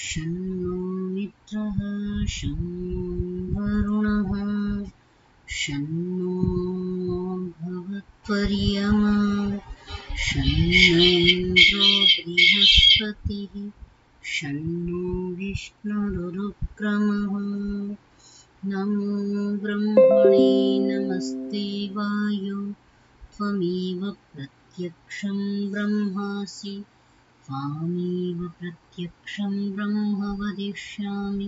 शन्नो मित्रः शं वरुणः शन्नो भवत्वर्यमा शन्नो इन्द्रो बृहस्पतिः शन्नो विष्णुरुक्रमः नमो ब्रह्मणे नमस्ते वायो त्वमेव प्रत्यक्षं ब्रह्मासि त्वामेव प्रत्यक्षं ब्रह्म वदिष्यामि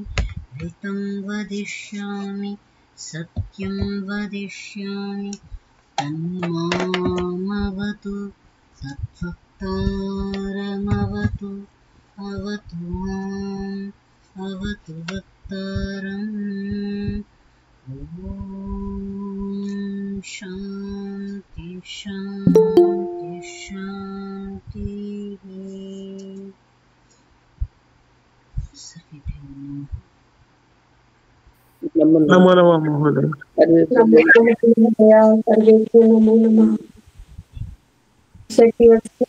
ऋतं वदिष्यामि सत्यं वदिष्यामि तन्मामवतु तद्भक्तारमवतु अवतु माम् अवतु भक्तारम् ॐ शान्ति शान्ति शान्तिः। सर्वेभ्यो नमः। नमो नमः महोदय। सर्वेभ्यो नमो नमः।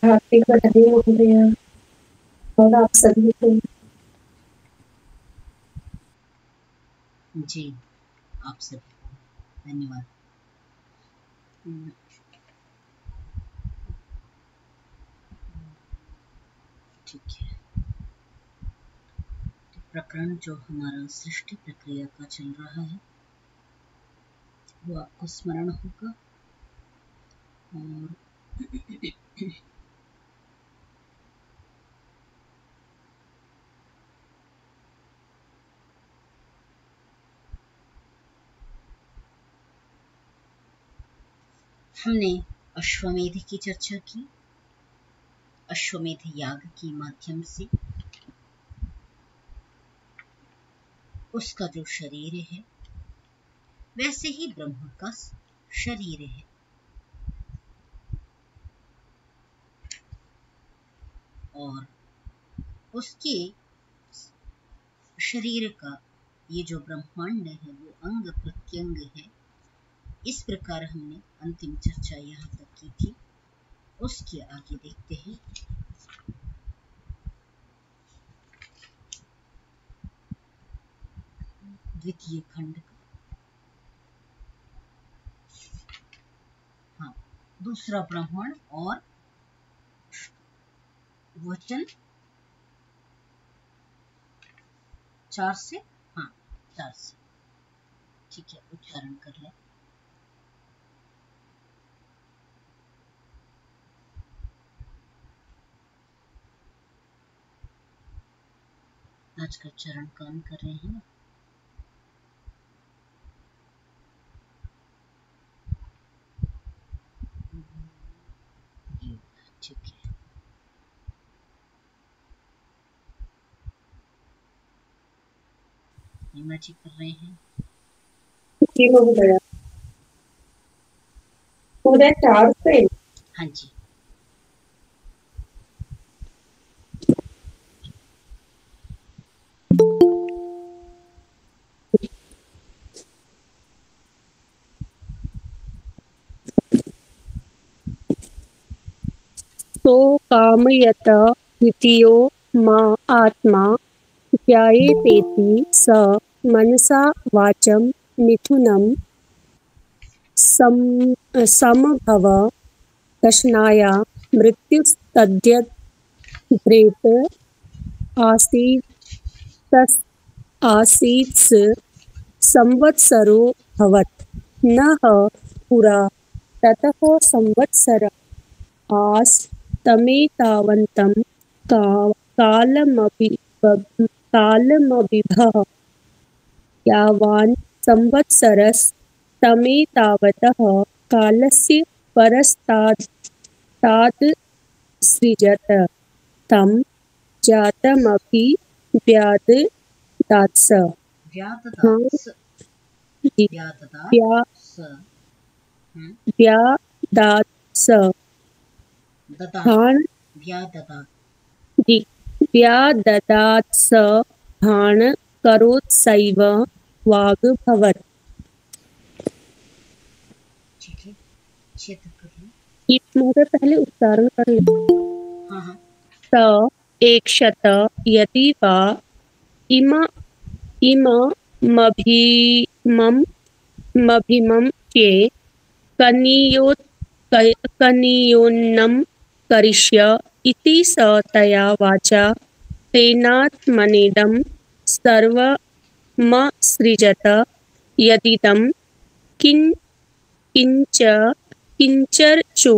हार्दिक बधाई महोदय और आप सभी को। जी आप सभी को धन्यवाद। ठीक है, प्रकरण जो हमारा सृष्टि प्रक्रिया का चल रहा है वो आपको स्मरण होगा और हमने अश्वमेध की चर्चा की। अश्वमेध याग के माध्यम से उसका जो शरीर है वैसे ही ब्रह्म का शरीर है। और उसके शरीर का ये जो ब्रह्मांड है वो अंग प्रत्यंग है। इस प्रकार हमने अंतिम चर्चा यहाँ तक की थी। उसके आगे देखते हैं। द्वितीय खंड का हाँ दूसरा ब्राह्मण और वचन 4 से हाँ 4 से ठीक है, उच्चारण कर लें। आज का चरण काम कर रहे हैं। ठीक है, नीमा जी कर रहे हैं। जी महोदय, पूरा 4 से हाँ जी तो कामयत द्वितीयो मा आत्मा ध्यायेतेति स मनसा वाचं मिथुनं समभव दशनाया मृत्युस्तद्यद्रेत आसीत्स संवत्सरो भवत् नः पुरा ततः संवत्सर आस तमेतावन्तं कालमभिभः यावान् संवत्सरस्तमेतावतः कालस्य परस्ताद् सृजत तं जातमभिव्याददात्स व्याददात्स भाण करोत्सैव वाग्भवत्। महोदय पहले उच्चारण कर ले। स एकशत यदि वा इम इममभिमं मभिमं के कनीयोन्नं करिष्य इति स तया वाचा तेनात्मनेदं सर्वमसृजत यदिदं किञ्च किञ्चर्चो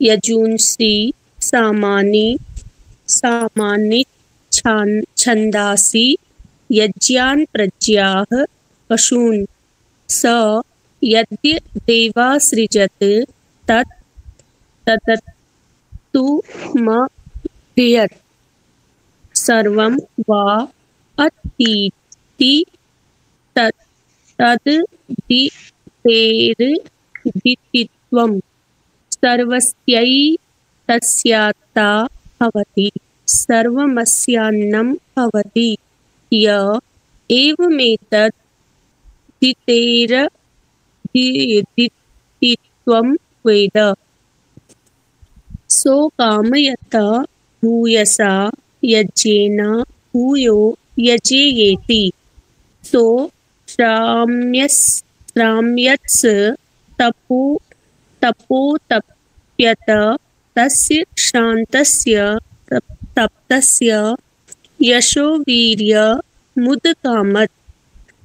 यजुंसि सामानि छन्दांसि यज्ञान् प्रज्ञाः पशून् स यद्य देवासृजत् तत्तु मह्यत् सर्वं वा अतीति तद्दितेर्दितित्वं सर्वस्यैतस्यात्ता भवति सर्वमस्यान्नं भवति य एवमेतद् दितेर्दितित्वं वेद सोकामयत भूयसा यज्ञेन भूयो यजेयेति सो श्राम्यत्स तपोतप्यत तस्य श्रान्तस्य तप्तस्य यशोवीर्यमुदकामत्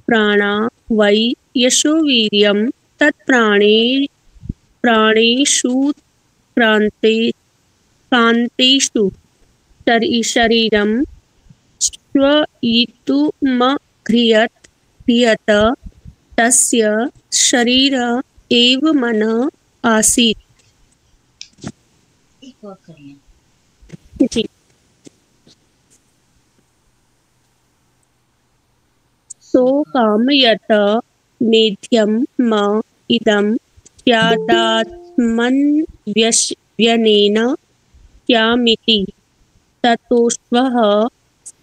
प्राणा वै यशोवीर्यं तत्प्राणेषु कान्तेषु शरीरं श्वयितुमघ्रियत तस्य शरीर एव मन आसीत्। एक और कर लें। जी। सो कामयत मेध्यं म इदं स्यादात्मन्यनेन स्यामिति ततोष्वः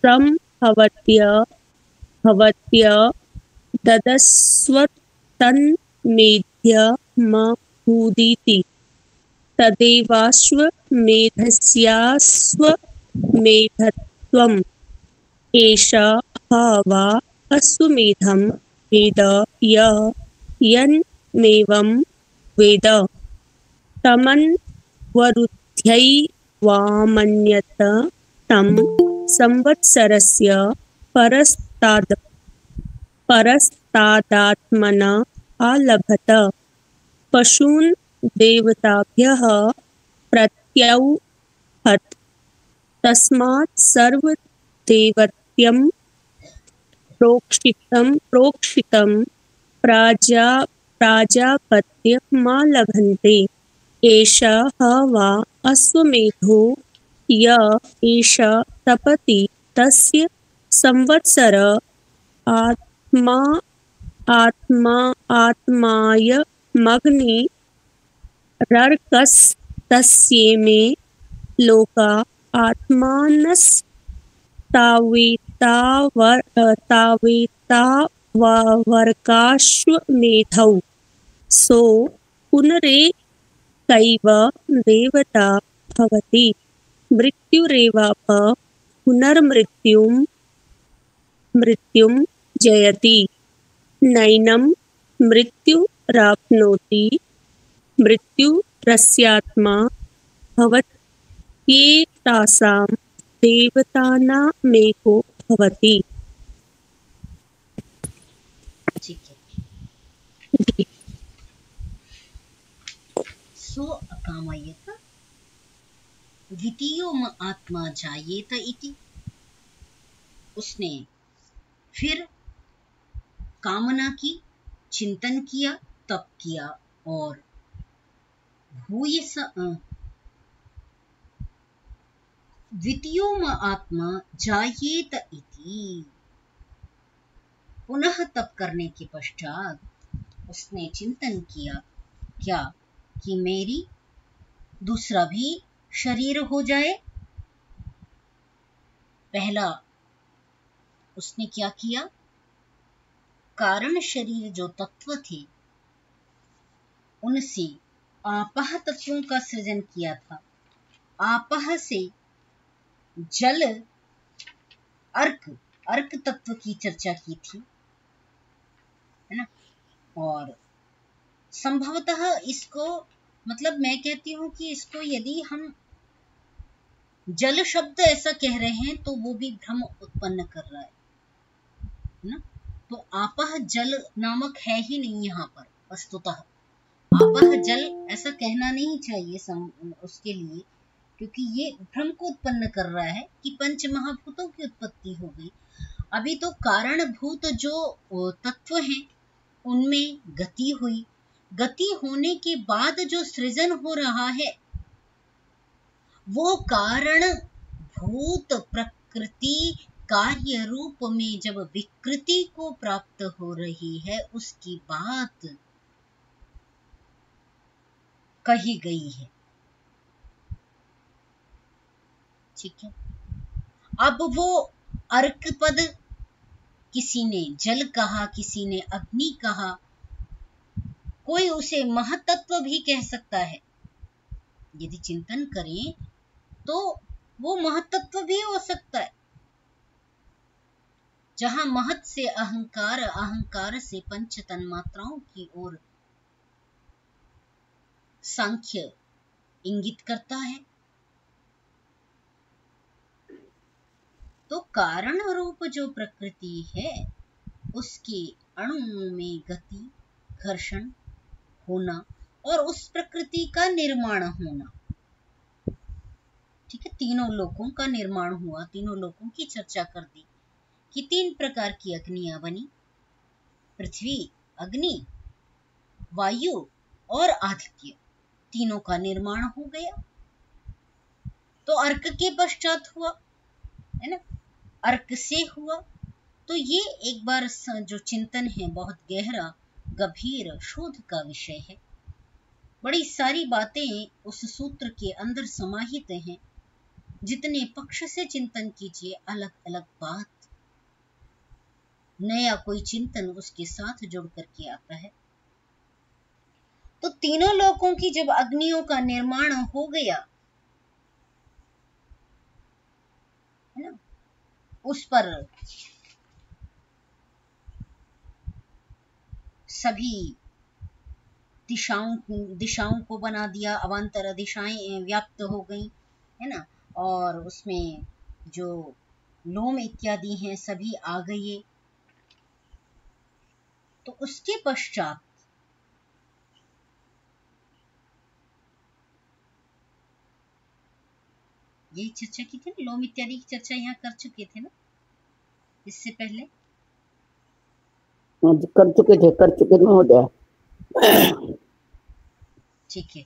संभवत्य ददस्वतन्मेध्यमभूदिति तदेवाश्वमेधस्याश्वमेधत्वम् एष ह वा अश्वमेधं वेद य यन्मेवं वेद तमन्वरुध्यैवामन्यत तं संवत्सरस्य परस्तादात्मन आलभत पशून् देवताभ्यः प्रत्यौहत तस्मात् सर्वदेवत्यं प्रोक्षितं प्राजापत्यमालभन्ते एष ह वा अश्वमेधो य एष तपति तस्य संवत्सर आत्मायमग्निरर्कस्तस्येमे लोका आत्मानस्तावेतावर्काश्वमेधौ सो पुनरेकैव देवता भवति मृत्युरेवाप पुनर्मृत्युं जयति नैनं मृत्युराप्नोति मृत्युरस्यात्मा भवत्येतासां देवतानामेको भवति। ठीक है। सो अकामयत द्वितीयो आत्मा जायेत इति उसने फिर कामना की, चिंतन किया, तप किया और भूयस द्वितीयो आत्मा जायेत इति पुनः तप करने के पश्चात उसने चिंतन किया क्या कि मेरी दूसरा भी शरीर हो जाए। पहला उसने क्या किया, कारण शरीर जो तत्व थे उनसे आपह तत्वों का सृजन किया था। आपह से जल अर्क अर्क तत्व की चर्चा की थी, है ना। और संभवतः इसको, मतलब मैं कहती हूँ कि इसको यदि हम जल शब्द ऐसा कह रहे हैं तो वो भी भ्रम उत्पन्न कर रहा है ना। तो आपह जल नामक है ही नहीं यहाँ पर वस्तुतः। आपह जल ऐसा कहना नहीं चाहिए उसके लिए, क्योंकि ये भ्रम को उत्पन्न कर रहा है कि पंच महाभूतों की उत्पत्ति हो गई। अभी तो कारणभूत जो तत्व हैं उनमें गति हुई, गति होने के बाद जो सृजन हो रहा है वो कारण भूत प्रकृति कार्य रूप में जब विकृति को प्राप्त हो रही है उसकी बात कही गई है, ठीक है। अब वो अर्क पद, किसी ने जल कहा, किसी ने अग्नि कहा, कोई उसे महतत्व भी कह सकता है। यदि चिंतन करें तो वो महतत्व भी हो सकता है। जहां महत से अहंकार, अहंकार से पंच तन्मात्राओं की ओर सांख्य इंगित करता है, तो कारण रूप जो प्रकृति है उसके अणुओं में गति, घर्षण होना और उस प्रकृति का निर्माण होना, ठीक है। तीनों लोकों का निर्माण हुआ, तीनों लोकों की चर्चा कर दी कि 3 प्रकार की अग्नियां बनी, पृथ्वी, अग्नि, वायु और आदित्य, तीनों का निर्माण हो गया। तो अर्क के पश्चात हुआ, है ना, अर्क से हुआ। तो ये एक बार जो चिंतन है बहुत गहरा, गंभीर शोध का विषय है। बड़ी सारी बातें उस सूत्र के अंदर समाहित हैं। जितने पक्ष से चिंतन कीजिए अलग अलग बात, नया कोई चिंतन उसके साथ जोड़ करके आता है। तो तीनों लोकों की जब अग्नियों का निर्माण हो गया, है ना, उस पर सभी दिशाओं को बना दिया, अवान्तर दिशाएं व्याप्त हो गई, है ना। और उसमें जो लोम इत्यादि हैं सभी आ गए। तो उसके पश्चात यही चर्चा की थी ना, लोम इत्यादि की चर्चा यहाँ कर चुके थे ना इससे पहले। कर चुके महोदय। ठीक है।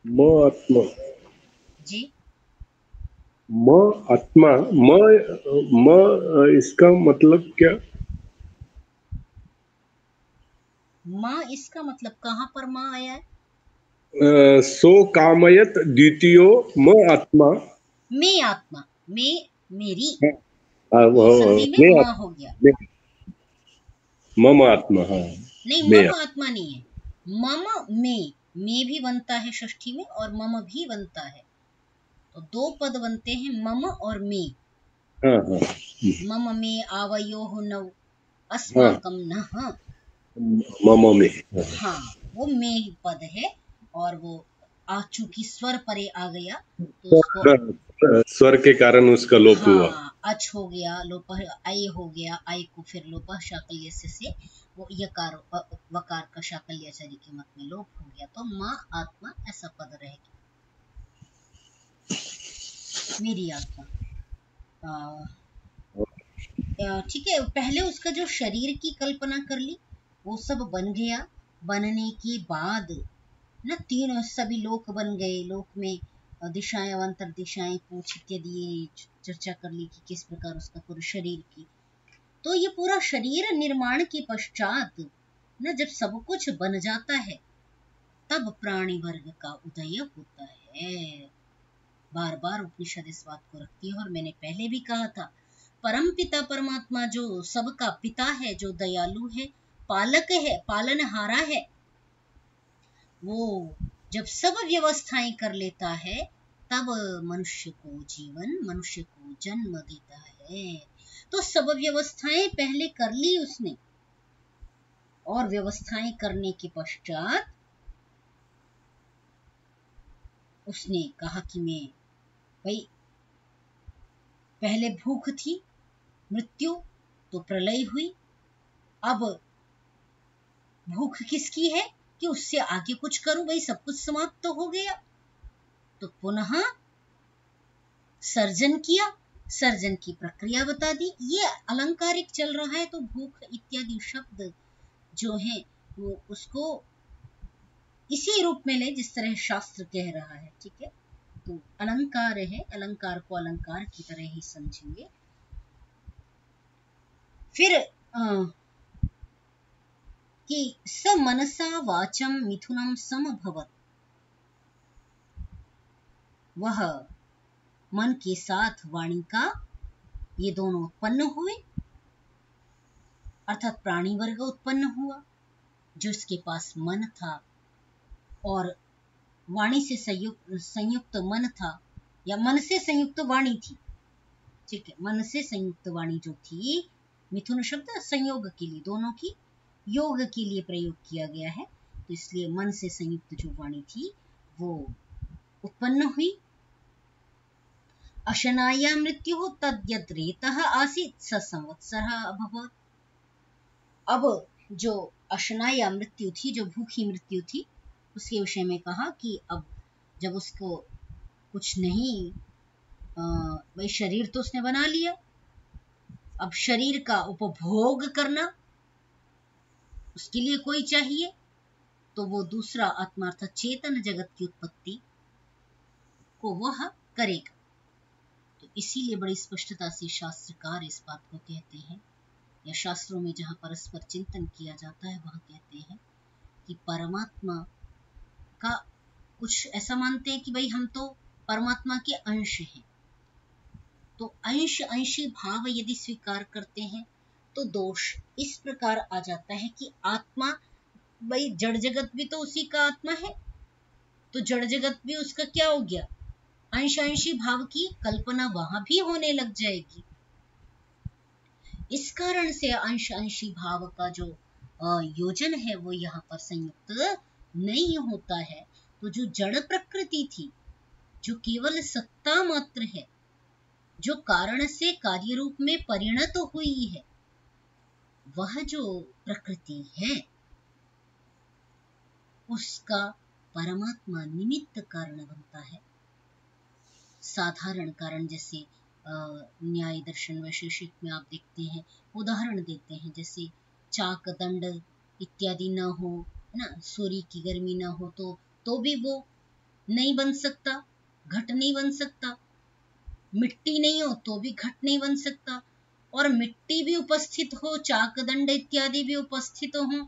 म आत्मा, जी, म आत्मा, म इसका मतलब क्या? माँ इसका मतलब कहाँ पर माँ आया है? सो कामयत द्वितीयो म आत्मा, मैं आत्मा, मैं मेरी, वो संधि में माँ हो गया। मम आत्मा, हाँ नहीं, मैं, मम आत्मा नहीं है, मम में भी बनता है षष्ठी में और मम भी बनता है। तो 2 पद बनते हैं, मम और में। हाँ हाँ, मम में आवयोः नौ अस्माकं नः, मम में, हाँ वो में पद है। और वो चूंकि स्वर परे आ गया तो उसको स्वर के कारण उसका लोप हुआ। हाँ, अच हो गया, लोप आय हो गया, आय को फिर लोप शाकल्य से वो यकार वकार का शाकल्याचारी के मत में लोप हो गया। तो माँ आत्मा ऐसा पद रहेगी, मेरी आत्मा। ठीक है। पहले उसका जो शरीर की कल्पना कर ली, वो सब बन गया। बनने के बाद ना तीन सभी लोक बन गए। लोक में दिशाएं, अवंतर दिशाएं, पूछ इत्यादि चर्चा कर ली कि किस प्रकार उसका पूरा शरीर की। तो ये पूरा शरीर निर्माण के पश्चात ना जब सब कुछ बन जाता है तब प्राणी वर्ग का उदय होता है। बार बार उपनिषद इस बात को रखती है और मैंने पहले भी कहा था, परम पिता परमात्मा जो सबका पिता है, जो दयालु है, पालक है, पालनहारा है, वो जब सब व्यवस्थाएं कर लेता है तब मनुष्य को जन्म देता है। तो सब व्यवस्थाएं पहले कर ली उसने, और व्यवस्थाएं करने के पश्चात उसने कहा कि मैं भाई, पहले भूख थी, मृत्यु, तो प्रलय हुई, अब भूख किसकी है कि उससे आगे कुछ करूं, भाई सब कुछ समाप्त तो हो गया। तो पुनः सर्जन किया, सर्जन की प्रक्रिया बता दी। ये अलंकारिक चल रहा है, तो भूख इत्यादि शब्द जो है वो उसको इसी रूप में ले जिस तरह शास्त्र कह रहा है। ठीक है, तो अलंकार है, अलंकार को अलंकार की तरह ही समझेंगे। फिर कि स मनसा वाचम मिथुनम समभवत, वह मन के साथ वाणी का ये दोनों उत्पन्न हुए, अर्थात प्राणी वर्ग उत्पन्न हुआ जो इसके पास मन था और वाणी से संयुक्त मन था, या मन से संयुक्त वाणी थी। ठीक है, मन से संयुक्त वाणी जो थी, मिथुन शब्द संयोग के लिए, दोनों की योग के लिए प्रयोग किया गया है, तो इसलिए मन से संयुक्त जो वाणी थी वो उत्पन्न हुई। अशनाया मृत्यु तद्यत् रेतः आसीत् स संवत्सरः अभवत्। अब जो अशनाया मृत्यु थी, जो भूखी मृत्यु थी, उसके विषय में कहा कि अब जब उसको कुछ नहीं, भाई शरीर तो उसने बना लिया, अब शरीर का उपभोग करना उसके लिए कोई चाहिए, तो वो दूसरा आत्मा अर्थात चेतन जगत की उत्पत्ति को वह करेगा। तो इसीलिए बड़ी स्पष्टता से शास्त्रकार इस बात को कहते हैं, या शास्त्रों में जहां परस्पर चिंतन किया जाता है वहां कहते हैं कि परमात्मा का कुछ ऐसा मानते हैं कि भाई हम तो परमात्मा के अंश हैं, तो अंश अंशी भाव यदि स्वीकार करते हैं तो दोष इस प्रकार आ जाता है कि आत्मा, भाई जड़ जगत भी तो उसी का आत्मा है, तो जड़ जगत भी उसका क्या हो गया, अंश अंशी भाव की कल्पना वहां भी होने लग जाएगी। इस कारण से अंश अंशी भाव का जो योजन है वो यहाँ पर संयुक्त नहीं होता है। तो जो जड़ प्रकृति थी, जो केवल सत्ता मात्र है, जो कारण से कार्य रूप में परिणत हुई है, वह जो प्रकृति है उसका परमात्मा निमित्त कारण बनता है। साधारण कारण, जैसे न्याय दर्शन वैशेषिक में आप देखते हैं, उदाहरण देते हैं, जैसे चाक दंड इत्यादि न हो, है ना, सूर्य की गर्मी न हो तो भी वो नहीं बन सकता, घट नहीं बन सकता, मिट्टी नहीं हो तो भी घट नहीं बन सकता, और मिट्टी भी उपस्थित हो, चाक दंड इत्यादि भी उपस्थित हो,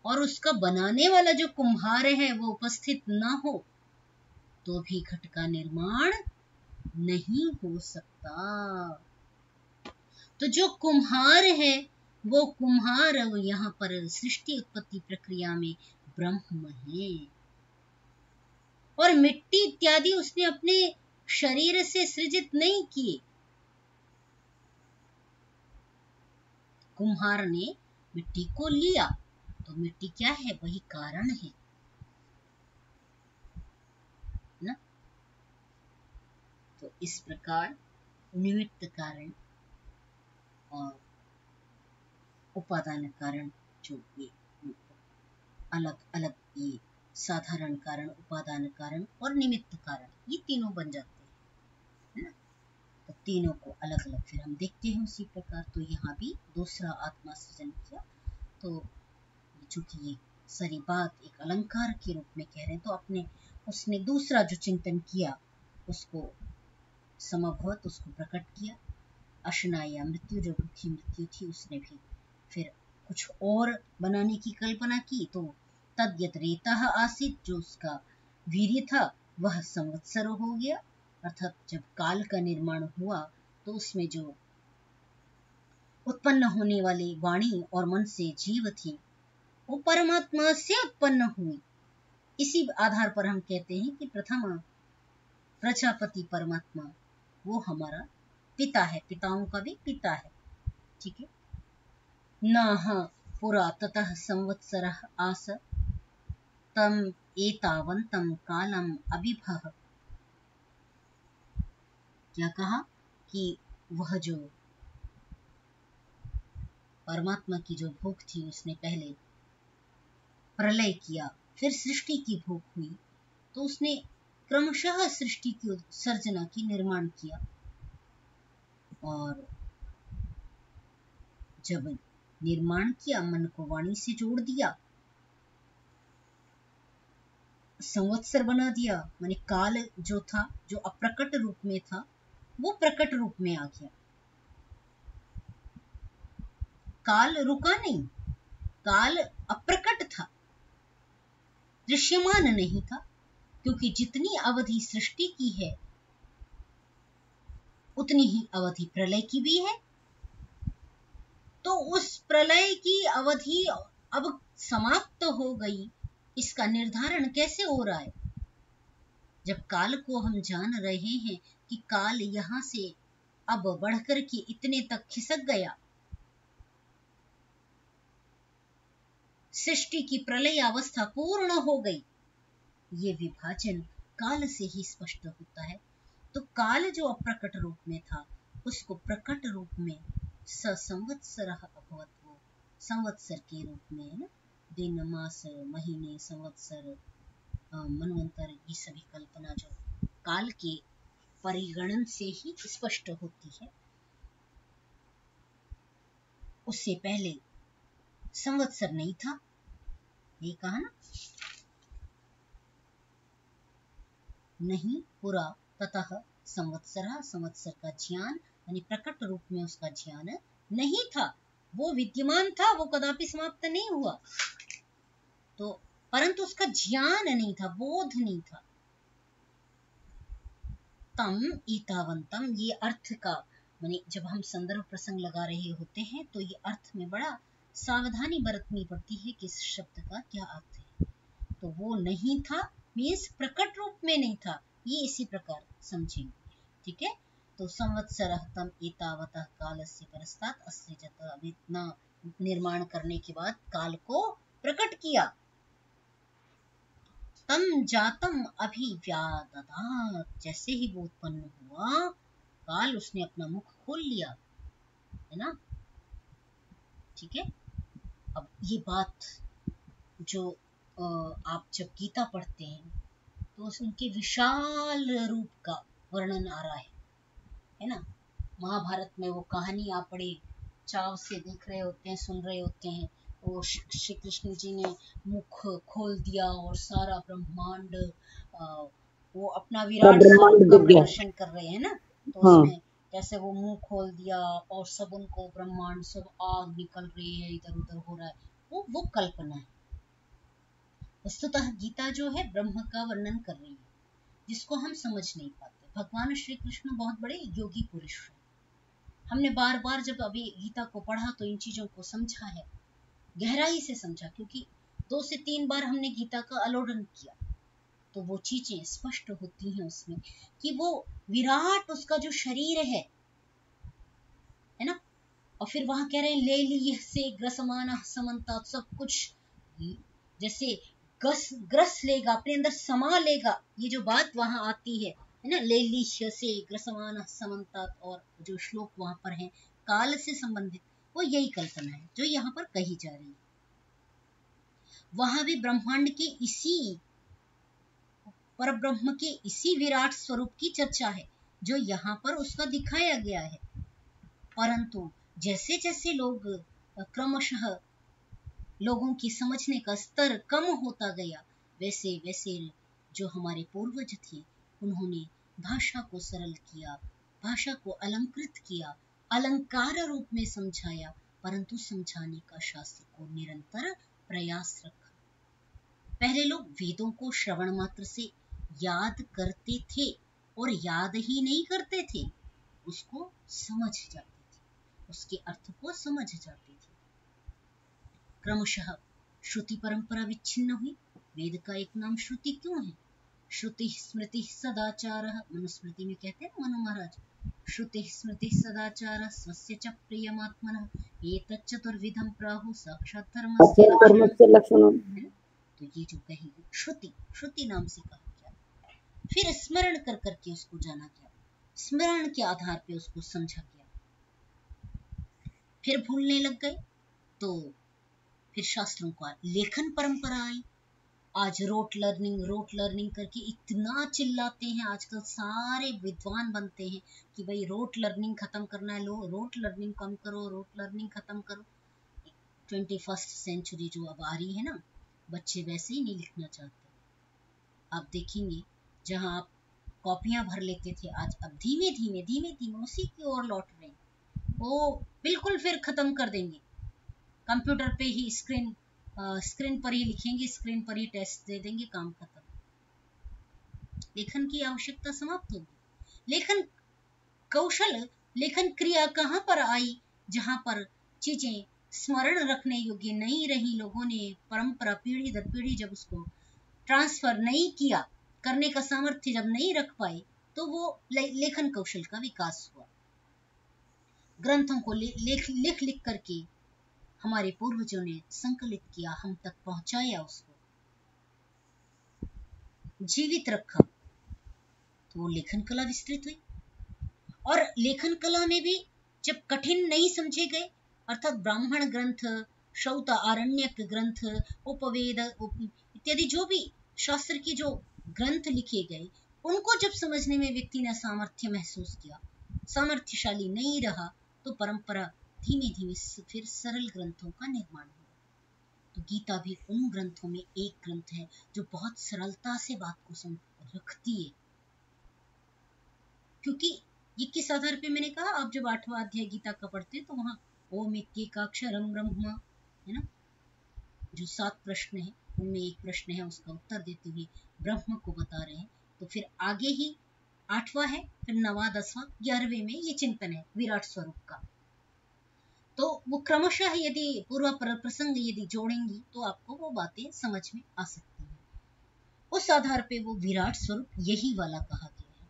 और उसका बनाने वाला जो कुम्हार है वो उपस्थित न हो, तो भी घट का निर्माण नहीं हो सकता। तो जो कुम्हार है वो कुम्हार यहाँ पर सृष्टि उत्पत्ति प्रक्रिया में ब्रह्म है, और मिट्टी इत्यादि उसने अपने शरीर से सृजित नहीं किए। कुम्हार ने मिट्टी को लिया, तो मिट्टी क्या है, वही कारण है ना। तो इस प्रकार निमित्त कारण और उपादान कारण, जो ये अलग अलग, ये साधारण कारण, उपादान कारण और निमित्त कारण, ये तीनों बन जाते हैं, है ना। तो तीनों को अलग अलग फिर हम देखते हैं उसी प्रकार। तो यहाँ भी दूसरा आत्मा सृजन किया, तो चूंकि ये सारी बात एक अलंकार के रूप में कह रहे हैं, तो अपने उसने दूसरा जो चिंतन किया उसको समभवत, उसको प्रकट किया। अशनाया मृत्यु, जो भूखी मृत्यु थी, उसने भी फिर कुछ और बनाने की कल्पना की, तो तद्यत् रेतः आसीत्, जो उसका वीर्य था वह संवत्सर हो गया, अर्थात जब काल का निर्माण हुआ तो उसमें जो उत्पन्न होने वाली वाणी और मन से जीव थी वो परमात्मा से उत्पन्न हुई। इसी आधार पर हम कहते हैं कि प्रथम प्रजापति परमात्मा वो हमारा पिता है, पिताओं का भी पिता है। ठीक है। नाह पुरा ततः संवत्सरः आस तम एतावन्तं कालम अभिभः। क्या कहा कि वह जो परमात्मा की जो भूख थी उसने पहले प्रलय किया, फिर सृष्टि की भूख हुई, तो उसने क्रमशः सृष्टि की सर्जना की निर्माण किया। और जब निर्माण किया, मन को वाणी से जोड़ दिया, संवत्सर बना दिया, माने काल जो था, जो अप्रकट रूप में था, वो प्रकट रूप में आ गया। काल रुका नहीं, काल अप्रकट था, दृश्यमान नहीं था, क्योंकि जितनी अवधि सृष्टि की है उतनी ही अवधि प्रलय की भी है। तो उस प्रलय की अवधि अब समाप्त हो गई, इसका निर्धारण कैसे हो रहा है? जब काल को हम जान रहे हैं कि काल यहां से अब बढ़कर के इतने तक खिसक गया, सृष्टि की प्रलय अवस्था पूर्ण हो गई, ये विभाजन काल से ही स्पष्ट होता है। तो काल जो अप्रकट रूप में था उसको प्रकट रूप में संवत्सरः अभवत्, वो संवत्सर के रूप में है ना, दिन मास महीने संवत्सर मनवंतर, ये सभी कल्पना जो काल के परिगणन से ही स्पष्ट होती है। उससे पहले संवत्सर नहीं था, ये कहा ना, नहीं पुरा ततः संवत्सरः, संवत्सर का ज्ञान यानी प्रकट रूप में उसका ज्ञान नहीं था, वो विद्यमान था, वो कदापि समाप्त नहीं हुआ, तो परंतु उसका ज्ञान नहीं था, बोध नहीं था। तम एतावंतम, ये अर्थ का माने जब हम संदर्भ प्रसंग लगा रहे होते हैं तो ये अर्थ में बड़ा सावधानी बरतनी पड़ती है कि इस शब्द का क्या अर्थ है। तो वो नहीं था मीन्स प्रकट रूप में नहीं था, ये इसी प्रकार समझेंगे। ठीक है। तो संवत्सरः तम एतावतः कालस्य परस्तात् असृजत, अभी इतना निर्माण करने के बाद काल को प्रकट किया। तम जातम अभिव्यादधात्, जैसे ही वो उत्पन्न हुआ काल उसने अपना मुख खोल लिया, है ना। ठीक है। अब ये बात जो आप जब गीता पढ़ते हैं तो उनके विशाल रूप का वर्णन आ रहा है ना। महाभारत में वो कहानी आप बड़े चाव से देख रहे होते हैं, सुन रहे होते हैं। वो श्री कृष्ण जी ने मुख खोल दिया और सारा ब्रह्मांड वो अपना विराट स्वरूप का प्रदर्शन कर रहे हैं ना। तो उसमें जैसे वो मुंह खोल दिया और सब उनको ब्रह्मांड सब आग निकल रही है, इधर उधर हो रहा है, वो कल्पना है। वस्तुतः गीता जो है ब्रह्म का वर्णन कर रही है, जिसको हम समझ नहीं पाते। भगवान श्री कृष्ण बहुत बड़े योगी पुरुष हैं। हमने बार बार जब अभी गीता को पढ़ा तो इन चीजों को समझा है, गहराई से समझा, क्योंकि 2 से 3 बार हमने गीता का आलोडन किया, तो वो चीजें स्पष्ट होती हैं उसमें कि वो विराट उसका जो शरीर है ना। और फिर वहां कह रहे हैं ले ली से ग्रसमाना समन्ता, सब कुछ जैसे ग्रस लेगा, अपने अंदर समा लेगा, ये जो बात वहां आती है ना, ले ली से ग्रसमाना समन्ता, और जो श्लोक वहां पर है काल से संबंधित, वो यही कल्पना है जो यहाँ पर कही जा रही है। वहां भी ब्रह्मांड के इसी परब्रह्म के इसी विराट स्वरूप की चर्चा है जो यहाँ पर उसका दिखाया गया है। परंतु जैसे जैसे लोग क्रमशः लोगों की समझने का स्तर कम होता गया, वैसे वैसे जो हमारे पूर्वज थे उन्होंने भाषा को सरल किया, भाषा को अलंकृत किया, अलंकार रूप में समझाया, परंतु समझाने का शास्त्र को निरंतर प्रयास रखा। पहले लोग वेदों को श्रवण मात्र से याद करते थे, और याद ही नहीं करते थे, उसको समझ जाते थे, उसके अर्थ को समझ जाते थे। क्रमशः श्रुति परंपरा विच्छिन्न हुई। वेद का एक नाम श्रुति क्यों है? श्रुति स्मृति सदाचारः, मनुस्मृति में कहते हैं मनु महाराज, श्रुति स्मृति सदाचारः स्वस्य च प्रियमात्मनः एतत् चतुर्विधं प्राहुः साक्षात् धर्मस्य अक्षर कर्म लक्षणम्। से लक्षणम। है ना? तो ये जो कही श्रुति, श्रुति नाम से कहा गया, फिर स्मरण कर करके उसको जाना गया, स्मरण के आधार पे उसको समझा गया, फिर भूलने लग गए तो फिर शास्त्रों का लेखन परंपरा आई। आज रोट लर्निंग करके इतना चिल्लाते हैं, आजकल सारे विद्वान बनते हैं कि भाई रोट लर्निंग खत्म करना है, लो रोट लर्निंग कम करो, रोट लर्निंग खत्म करो। 21st सेंचुरी जो अब आ रही है ना, बच्चे वैसे ही नहीं लिखना चाहते। आप देखेंगे जहां आप कॉपियां भर लेते थे, आज अब धीमे धीमे उसी की ओर लौट रहे हैं। वो बिल्कुल फिर खत्म कर देंगे, कंप्यूटर पे ही स्क्रीन पर ही लिखेंगे, स्क्रीन पर ही टेस्ट दे देंगे, काम खत्म। लेखन की आवश्यकता समाप्त होगी। लेखन कौशल, लेखन क्रिया कहाँ पर आई? जहां पर चीजें स्मरण रखने योग्य नहीं रही, लोगों ने परंपरा पीढ़ी दर पीढ़ी जब उसको ट्रांसफर नहीं किया, करने का सामर्थ्य जब नहीं रख पाए, तो वो लेखन कौशल का विकास हुआ। ग्रंथों को लिख करके हमारे पूर्वजों ने संकलित किया, हम तक पहुंचाया, उसको जीवित रखा, तो वो लेखन कला विस्तृत हुई। और लेखन कला में भी जब कठिन नहीं समझे गए, अर्थात ब्राह्मण ग्रंथ, श्रौत आरण्यक ग्रंथ, उपवेद इत्यादि जो भी शास्त्र की जो ग्रंथ लिखे गए, उनको जब समझने में व्यक्ति ने सामर्थ्य महसूस किया, सामर्थ्यशाली नहीं रहा, तो परंपरा धीमे धीमे फिर सरल ग्रंथों का निर्माण हुआ। तो गीता भी उन ग्रंथों में एक ग्रंथ है जो बहुत सरलता से बात को रखती है। क्योंकि ये किस आधार पे मैंने कहा, आप जब 8वां अध्याय गीता का पढ़ते हैं तो वहां ओम इत्येकाक्षरं ब्रह्म है ना, जो 7 प्रश्न है उनमें एक प्रश्न है, उसका उत्तर देते हुए ब्रह्म को बता रहे हैं। तो फिर आगे ही 8वां है, फिर 9वां 10वां 11वें में ये चिंतन है विराट स्वरूप का। तो वो क्रमशः यदि पूर्व प्रसंग यदि जोड़ेंगी तो आपको वो बातें समझ में आ सकती हैं। उस आधार पे वो विराट स्वरूप यही वाला कहा गया है।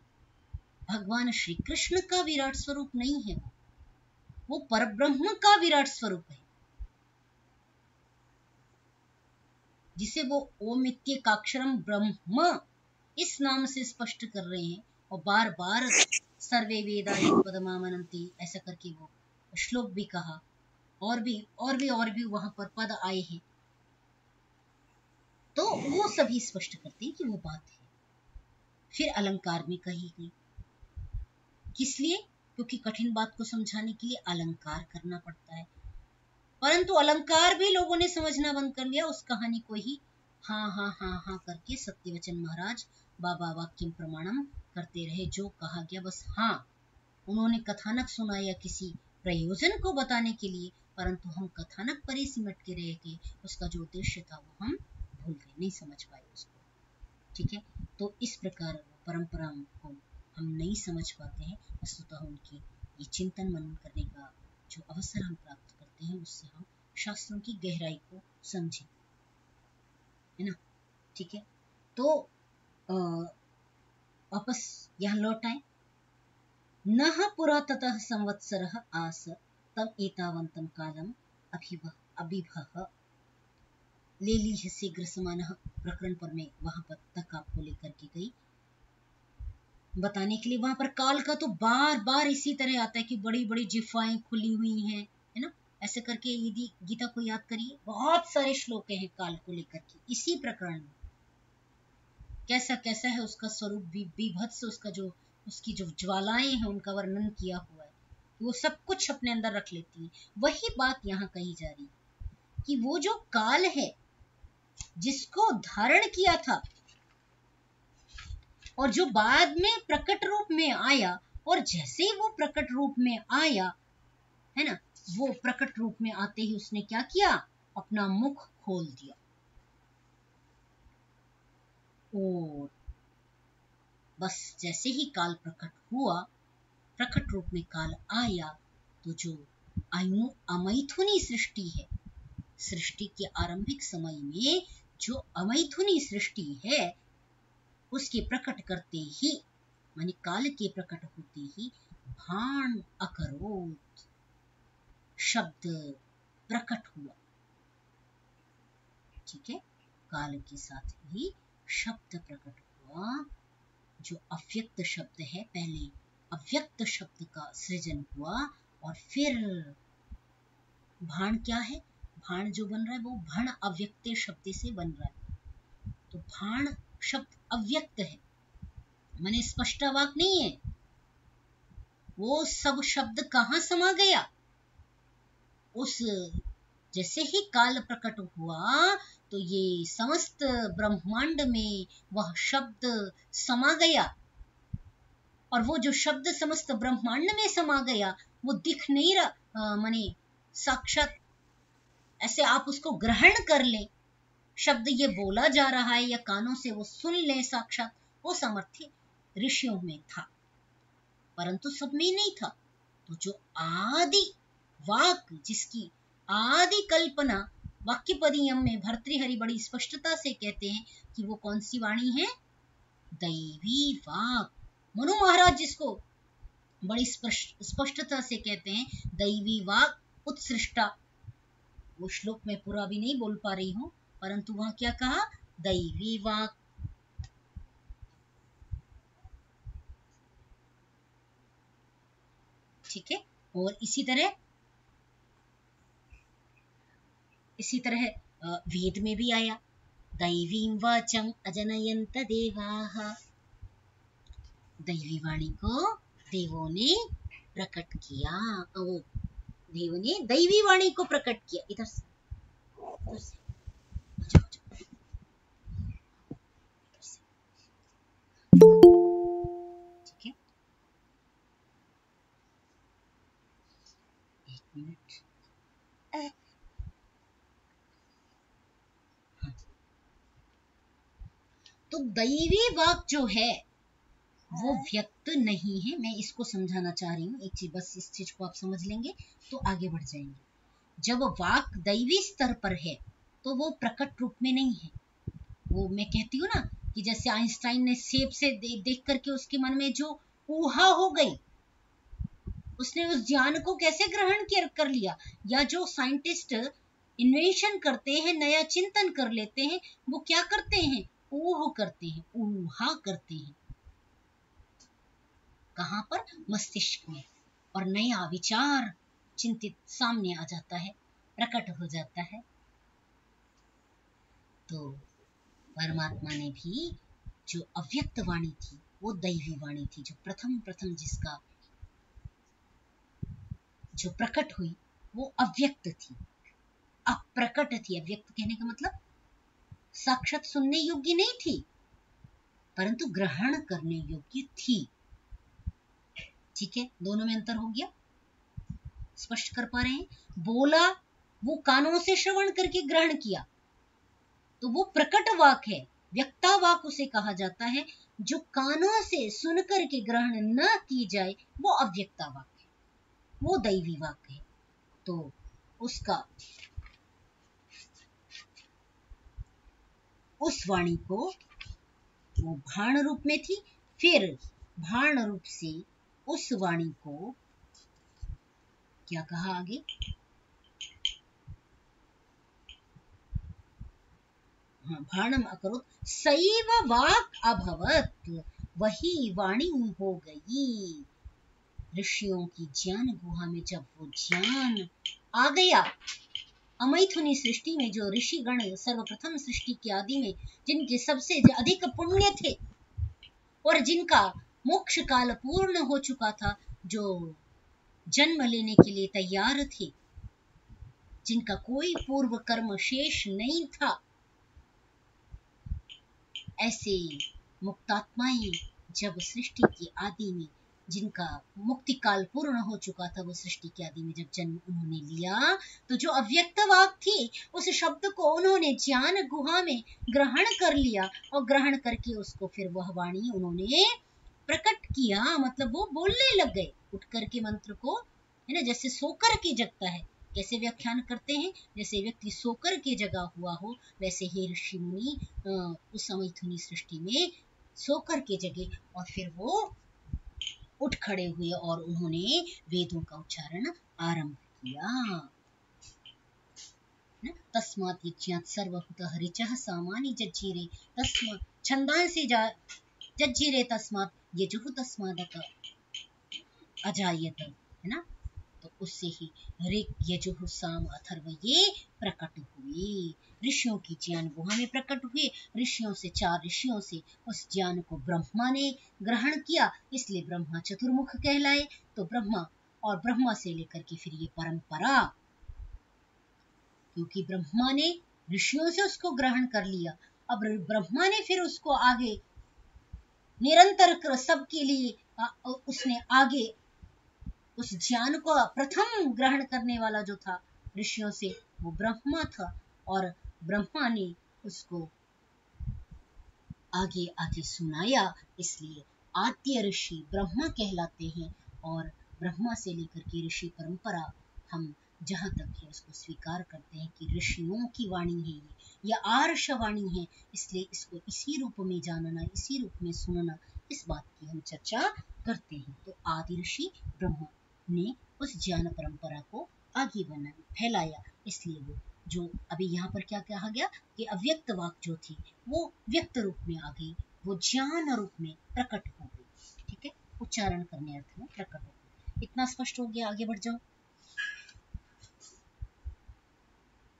भगवान श्री कृष्ण का विराट स्वरूप नहीं है, वो परब्रह्म का विराट स्वरूप है, जिसे वो ओम इत्येकाक्षरं ब्रह्म इस नाम से स्पष्ट कर रहे हैं। और बार बार सर्वे वेदा पदमामनन्ति ऐसा करके वो श्लोक भी कहा, और भी वहां पर पद आए हैं, तो वो सभी स्पष्ट करते हैं कि वो बात है। फिर अलंकार में कही गई, किस लिए? क्योंकि कठिन बात को समझाने के लिए अलंकार करना पड़ता है। परंतु अलंकार भी लोगों ने समझना बंद कर दिया, उस कहानी को ही हाँ करके सत्यवचन महाराज बाबा वाक्यम प्रमाणम करते रहे। जो कहा गया बस हाँ, उन्होंने कथानक सुनाया किसी प्रयोजन को बताने के लिए, परंतु हम कथानक पर ही सिमट के रह गए, उसका जो उद्देश्य था वो हम भूल गए, नहीं समझ पाए उसको। ठीक है, तो इस प्रकार परंपरा को हम नहीं समझ पाते हैं। वस्तुतः उनकी ये चिंतन मनन करने का जो अवसर हम प्राप्त करते हैं, उससे हम शास्त्रों की गहराई को समझें, है ना। ठीक है, तो वापस यहाँ लौट आए। नह पुरा ततः संवत्सरः आस तम एतावन्तं कालम अभिभः लेलीह शीघ्र समानः प्रकरण पर मैं वहां पर तक आपको लेकर के गई बताने के लिए। वहां पर काल का तो बार बार इसी तरह आता है कि बड़ी बड़ी जिफाएं खुली हुई हैं, है ना, ऐसे करके यदि गीता को याद करिए, बहुत सारे श्लोक हैं काल को लेकर के इसी प्रकरण में। कैसा कैसा है उसका स्वरूप भी बीभत्स, उसका जो उसकी जो ज्वालाएं हैं उनका वर्णन किया हुआ है, वो सब कुछ अपने अंदर रख लेती है। वही बात यहाँ कही जा रही है कि वो जो काल है जिसको धारण किया था और जो बाद में प्रकट रूप में आया, और जैसे ही वो प्रकट रूप में आया, है ना, वो प्रकट रूप में आते ही उसने क्या किया, अपना मुख खोल दिया। और बस जैसे ही काल प्रकट हुआ, प्रकट रूप में काल आया, तो जो अमैथुनी सृष्टि है, सृष्टि के आरंभिक समय में जो अमैथुनी सृष्टि है, उसके प्रकट करते ही माने काल के प्रकट होते ही भान अकरोत, शब्द प्रकट हुआ। ठीक है, काल के साथ ही शब्द प्रकट हुआ, जो अव्यक्त शब्द है। पहले अव्यक्त शब्द का सृजन हुआ और फिर भाण क्या है, भाण जो बन रहा है वो भण अव्यक्त शब्द से बन रहा है। तो भाण शब्द अव्यक्त है, माने स्पष्ट वाक नहीं है। वो सब शब्द कहाँ समा गया, उस जैसे ही काल प्रकट हुआ तो ये समस्त ब्रह्मांड में वह शब्द समा गया। और वो जो शब्द समस्त ब्रह्मांड में समा गया वो दिख नहीं रहा, माने साक्षात ऐसे आप उसको ग्रहण कर लें, शब्द ये बोला जा रहा है या कानों से वो सुन लें साक्षात, वो सामर्थ्य ऋषियों में था परंतु सब में नहीं था। तो जो आदि वाक, जिसकी आदि कल्पना वाक्यपदीयम में भर्तृहरि बड़ी स्पष्टता से कहते हैं कि वो कौन सी वाणी है, दैवी वाक। मनु महाराज जिसको बड़ी स्पष्टता से कहते हैं दैवी वाक उत्सृष्टा। वो श्लोक में पूरा भी नहीं बोल पा रही हूं, परंतु वहां क्या कहा, दैवी वाक। ठीक है, और इसी तरह वेद में भी आया, दैवीं वाचं अजनयन्त देवाः। दैवी वाणी को देवों ने प्रकट किया, देवों ने दैवी वाणी को प्रकट किया। इधर से ठीक है, एक मिनट। तो दैवी वाक जो है वो व्यक्त नहीं है। मैं इसको समझाना चाह रही हूँ, एक चीज, बस इस चीज को आप समझ लेंगे तो आगे बढ़ जाएंगे। जब वाक दैवी स्तर पर है तो वो प्रकट रूप में नहीं है। वो मैं कहती हूँ ना कि जैसे आइंस्टाइन ने सेब से देख करके उसके मन में जो ऊहा हो गई, उसने उस ज्ञान को कैसे ग्रहण कर लिया, या जो साइंटिस्ट इन्वेंशन करते हैं, नया चिंतन कर लेते हैं, वो क्या करते हैं, ऊह करते हैं, ऊहा करते हैं। कहां पर, मस्तिष्क में, और नया विचार चिंतित सामने आ जाता है, प्रकट हो जाता है। तो परमात्मा ने भी जो अव्यक्त वाणी थी वो दैवी वाणी थी, जो प्रथम जिसका जो प्रकट हुई वो अव्यक्त थी, अप्रकट थी। अव्यक्त कहने का मतलब साक्षात सुनने योग्य नहीं थी परंतु ग्रहण करने योग्य थी। ठीक है, दोनों में अंतर हो गया, स्पष्ट कर पा रहे हैं। बोला वो कानों से श्रवण करके ग्रहण किया तो वो प्रकट वाक है, व्यक्ता वाक उसे कहा जाता है। जो कानों से सुन करके ग्रहण न की जाए वो अव्यक्ता वाक है, वो दैवी वाक है। तो उसका उस वाणी को वो भाण रूप में थी, फिर भाण रूप से उस वाणी को क्या कहा आगे, भाणम अकरोत सैव वाक अभवत, वही वाणी हो गई। ऋषियों की ज्ञान गुहा में जब वो ज्ञान आ गया, अमैथुनी सृष्टि में जो ऋषिगण सर्वप्रथम सृष्टि के आदि में जिनके सबसे अधिक पुण्य थे और जिनका मोक्ष काल पूर्ण हो चुका था, जो जन्म लेने के लिए तैयार थे, जिनका कोई पूर्व कर्म शेष नहीं था, ऐसे मुक्तात्माएं जब सृष्टि के आदि में, जिनका मुक्ति काल पूर्ण हो चुका था, वो सृष्टि के आदि में जब जन्म उन्होंने लिया, तो जो अव्यक्त वाक थी उस शब्द को उन्होंने ज्ञान गुहा में ग्रहण कर लिया और ग्रहण करके उसको फिर वह वाणी उन्होंने प्रकट किया। मतलब वो बोलने लग गए उठ करके मंत्र को, है ना, जैसे सोकर के जगता है, कैसे व्याख्यान करते हैं, जैसे व्यक्ति सोकर के जगा हुआ हो, वैसे ही ऋषि मुनि उस मैथुनी सृष्टि में सो करके जगे और फिर वो उठ खड़े हुए और उन्होंने वेदों का उच्चारण आरंभ किया। तस्मात् यज्ञात् सर्वभूतः ऋचः सामानि जज्जीरे तस्मात् छन्दांसि जज्जीरे तस्मात् यजुः तस्मादत अजायत, है ना। तो उससे ही ऋग यजुः साम अथर्व ये प्रकट हुए, ऋषियों की ज्ञान गुहा में प्रकट हुए। ऋषियों से, 4 ऋषियों से उस ज्ञान को ब्रह्मा ने ग्रहण किया, इसलिए ब्रह्मा चतुर्मुख कहलाए। तो ब्रह्मा और ब्रह्मा से लेकर के फिर ये परंपरा, क्योंकि ब्रह्मा ने ऋषियों से उसको ग्रहण कर लिया, अब ब्रह्मा ने फिर उसको आगे निरंतर सबके लिए उसने आगे उस ज्ञान को प्रथम ग्रहण करने वाला जो था ऋषियों से, वो ब्रह्मा था। और ब्रह्मा ने उसको आगे आगे सुनाया, इसलिए आद्य ऋषि ब्रह्मा कहलाते हैं। और ब्रह्मा से लेकर के ऋषि परंपरा हम जहां तक है उसको स्वीकार करते हैं कि ऋषियों की वाणी है ये, या आर्ष वाणी है, इसलिए इसको इसी रूप में जानना, इसी रूप में सुनना, इस बात की हम चर्चा करते हैं। तो आदि ऋषि ब्रह्मा ने उस ज्ञान परंपरा को आगे फैलाया, इसलिए वो जो अभी यहाँ पर क्या कहा गया कि अव्यक्त वाक जो थी वो व्यक्त रूप में आ गई, वो ज्ञान रूप में प्रकट हो गई। ठीक है, उच्चारण करने अर्थ में प्रकट हो गई। इतना स्पष्ट हो गया, आगे बढ़ जाओ।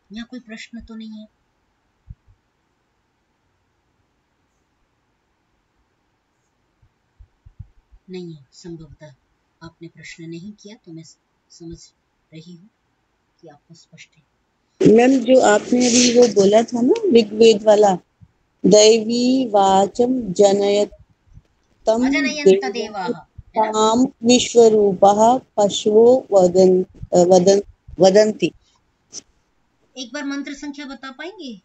यहाँ कोई प्रश्न तो नहीं है? नहीं है, संभवतः आपने प्रश्न नहीं किया, तो मैं समझ रही हूँ कि आपको स्पष्ट है। मैम जो आपने अभी वो बोला था ना ऋग्वेद वाला, दैवी वाचम जनयतम अजनयन्त देवाः, है ना। ताम विश्वरूपः पशवो वदन्ति। एक बार मंत्र संख्या बता पाएंगे?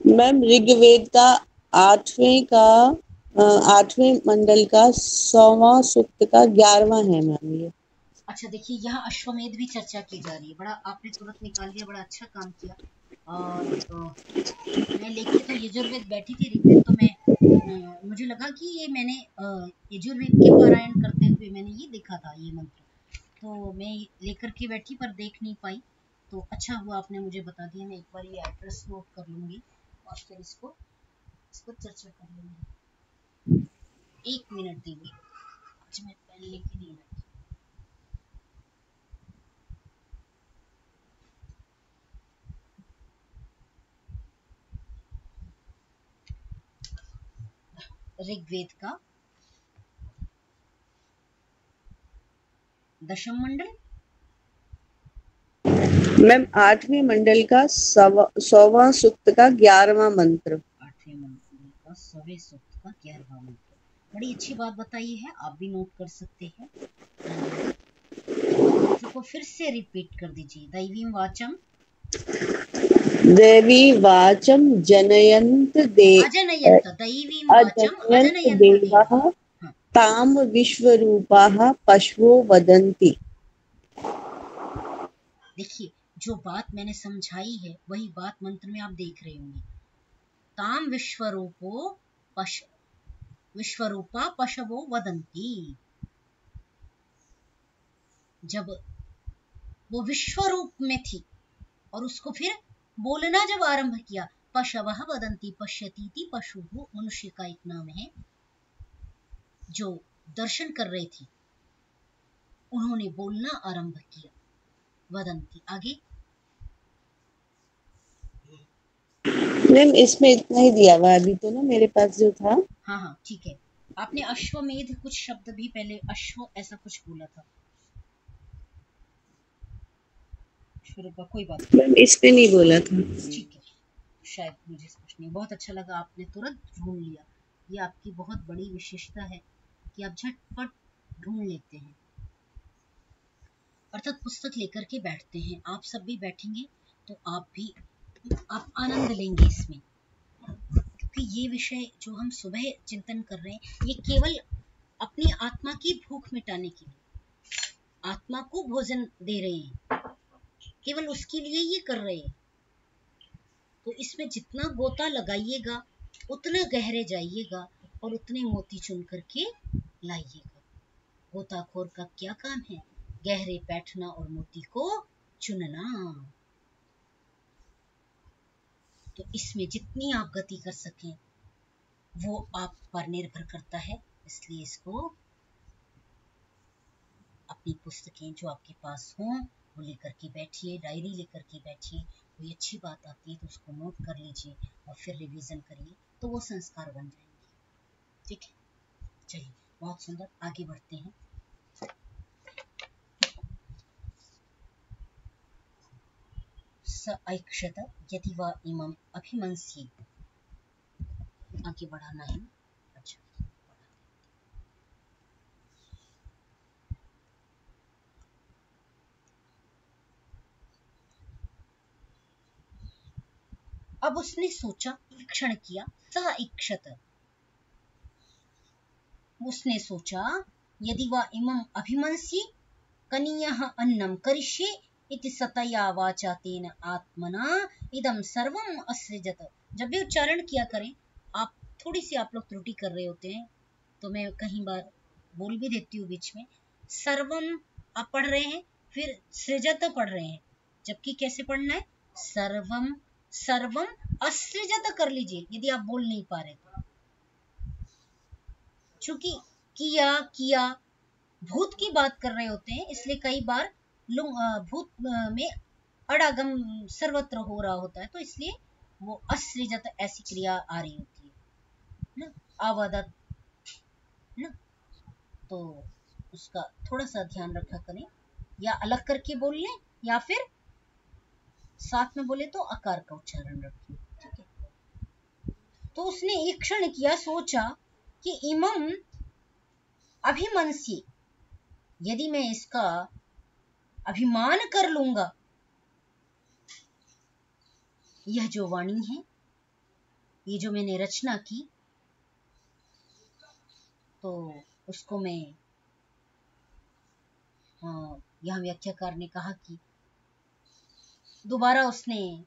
मैम ऋग्वेद का 8वें मंडल का 100वां सूक्त का 11वां है मैम ये। अच्छा, देखिए यहाँ अश्वमेध भी चर्चा की जा रही है। बड़ा आपने तुरंत निकाल लिया, बड़ा अच्छा काम किया। और मैं लेके तो यजुर्वेद बैठी थी, ऋग्वेद तो मैं मुझे लगा कि ये मैंने यजुर्वेद के पारायण करते हुए मैंने ये देखा था ये मंत्र, तो मैं लेकर के बैठी पर देख नहीं पाई। तो अच्छा हुआ आपने मुझे बता दिया, मैं एक बार ये एड्रेस नोट कर लूंगी और फिर इसको चर्चा कर लूंगी। 1 मिनट दीजिए, आज मैं पेन लेके नहीं बैठी। ऋग्वेद का 10वां मंडल, मैम 8वें मंडल का 100वां सूक्त का 11वां मंत्र। 8वें मंडल का 100वें सूक्त का 11वां मंत्र। बड़ी अच्छी बात बताई है, आप भी नोट कर सकते हैं। मंत्र को फिर से रिपीट कर दीजिए। दैवीं वाचम, देवी वाचम जनयन्त अजनयन्त, दैवीं वाचम अजनयन्त देवाः, हाँ। ताम विश्वरूपाः पशवो वदन्ति। देखिए जो बात मैंने समझाई है वही बात मंत्र में आप देख रहे होंगे। ताम विश्वरूपा पशवो वदन्ति। जब वो विश्वरूप में थी और उसको फिर बोलना जब आरंभ किया, पशवः वदन्ति, पश्यतीति पशु, मनुष्य का एक नाम है, जो दर्शन कर रहे थे उन्होंने बोलना आरंभ किया, वदन्ति। आगे मैम इसमें इतना ही दिया हुआ अभी तो ना मेरे पास जो था। हाँ हाँ ठीक है। आपने अश्वमेध कुछ शब्द भी पहले अश्व ऐसा कुछ बोला था, कोई बात नहीं, मैम इसमें नहीं बोला था। ठीक है, शायद मुझे स्पष्ट नहीं। बहुत अच्छा लगा, आपने तुरंत ढूंढ लिया। ये आपकी बहुत बड़ी विशेषता है कि आप झटपट ढूंढ लेते हैं, अर्थात पुस्तक लेकर के बैठते हैं। आप सब भी बैठेंगे तो आप आनंद लेंगे इसमें, क्योंकि ये विषय जो हम सुबह चिंतन कर रहे हैं ये केवल अपनी आत्मा की भूख मिटाने के लिए, आत्मा को भोजन दे रहे हैं, केवल उसके लिए ये कर रहे हैं। तो इसमें जितना गोता लगाइएगा उतना गहरे जाइएगा और उतने मोती चुन करके लाइएगा। गोताखोर का क्या काम है? गहरे बैठना और मोती को चुनना। तो इसमें जितनी आप गति कर सकें वो आप पर निर्भर करता है। इसलिए इसको अपनी पुस्तकें जो आपके पास हों वो लेकर के बैठिए, डायरी लेकर के बैठिए। कोई अच्छी बात आती है तो उसको नोट कर लीजिए और फिर रिवीजन करिए, तो वो संस्कार बन जाएंगे। ठीक है, चलिए बहुत सुंदर, आगे बढ़ते हैं। स ऐक्षत यदि वा इमम् अभिमंस्ये, आगे बढ़ाना है। अच्छा, अब उसने सोचा, ईक्षण किया। स ऐक्षत, उसने सोचा, यदि वा इमम् अभिमंस्ये कनीयः अन्नं करिष्ये इति सतया वाचा तेन आत्मना इदं सर्वम् असृजत। जब भी उच्चारण किया करें, आप थोड़ी सी आप लोग त्रुटि कर रहे होते हैं तो मैं कहीं बार बोल भी देती हूँ बीच में। सर्वम आप पढ़ रहे हैं, फिर सृजत पढ़ रहे हैं, जबकि कैसे पढ़ना है? सर्वम सर्वम असृजत कर लीजिए यदि आप बोल नहीं पा रहे तो। चूंकि किया किया भूत की बात कर रहे होते हैं, इसलिए कई बार भूत में अड़ागम सर्वत्र हो रहा होता है, तो इसलिए वो असृजत ऐसी क्रिया आ रही होती है ना, आवदत ना। तो उसका थोड़ा सा ध्यान रखा करें, या अलग करके बोल लें या फिर साथ में बोले तो आकार का उच्चारण रखें। ठीक है, तो उसने एक क्षण किया, सोचा कि इमम अभिमंस्ये, यदि मैं इसका अभिमान कर लूंगा, यह जो वाणी है, ये जो मैंने रचना की, तो उसको मैं यहाँ व्याख्याकार ने कहा कि दोबारा उसने